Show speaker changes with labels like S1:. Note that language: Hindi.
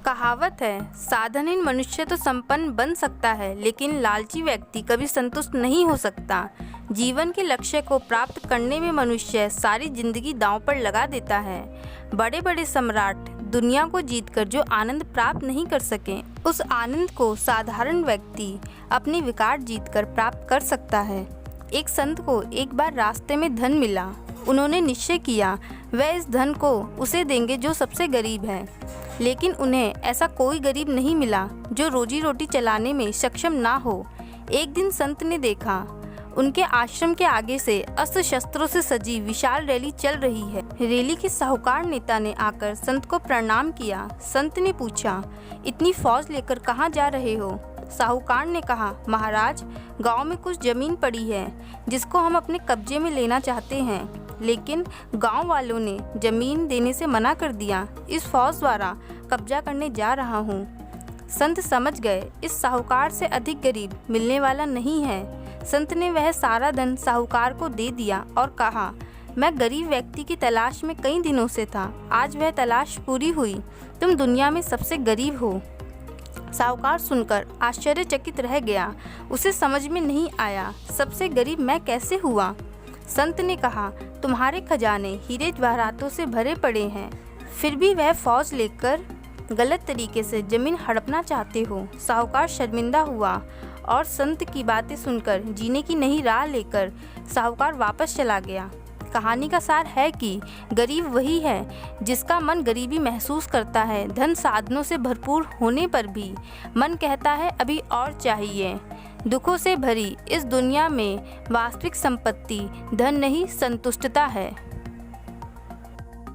S1: कहावत है, साधनहीन मनुष्य तो संपन्न बन सकता है, लेकिन लालची व्यक्ति कभी संतुष्ट नहीं हो सकता। जीवन के लक्ष्य को प्राप्त करने में मनुष्य सारी जिंदगी दांव पर लगा देता है। बड़े बड़े सम्राट दुनिया को जीतकर जो आनंद प्राप्त नहीं कर सके, उस आनंद को साधारण व्यक्ति अपनी विकार जीतकर प्राप्त कर सकता है। एक संत को एक बार रास्ते में धन मिला। उन्होंने निश्चय किया वह इस धन को उसे देंगे जो सबसे गरीब है, लेकिन उन्हें ऐसा कोई गरीब नहीं मिला जो रोजी रोटी चलाने में सक्षम ना हो। एक दिन संत ने देखा उनके आश्रम के आगे से अस्त्र शस्त्रों से सजी विशाल रैली चल रही है। रैली के साहूकार नेता ने आकर संत को प्रणाम किया। संत ने पूछा, इतनी फौज लेकर कहाँ जा रहे हो? साहूकार ने कहा, महाराज, गांव में कुछ जमीन पड़ी है जिसको हम अपने कब्जे में लेना चाहते हैं, लेकिन गांव वालों ने जमीन देने से मना कर दिया। इस फौज द्वारा कब्जा करने जा रहा हूँ। संत समझ गए इस साहूकार से अधिक गरीब मिलने वाला नहीं है। संत ने वह सारा धन साहूकार को दे दिया और कहा, मैं गरीब व्यक्ति की तलाश में कई दिनों से था, आज वह तलाश पूरी हुई। तुम दुनिया में सबसे गरीब हो। साहूकार सुनकर आश्चर्यचकित रह गया। उसे समझ में नहीं आया, सबसे गरीब मैं कैसे हुआ? संत ने कहा, तुम्हारे खजाने हीरे जवाहरातों से भरे पड़े हैं, फिर भी वह फौज लेकर गलत तरीके से जमीन हड़पना चाहते हो। साहूकार शर्मिंदा हुआ और संत की बातें सुनकर जीने की नई राह लेकर साहूकार वापस चला गया। कहानी का सार है कि गरीब वही है जिसका मन गरीबी महसूस करता है। धन साधनों से भरपूर होने पर भी मन कहता है अभी और चाहिए। दुखों से भरी इस दुनिया में वास्तविक संपत्ति धन नहीं, संतुष्टता है।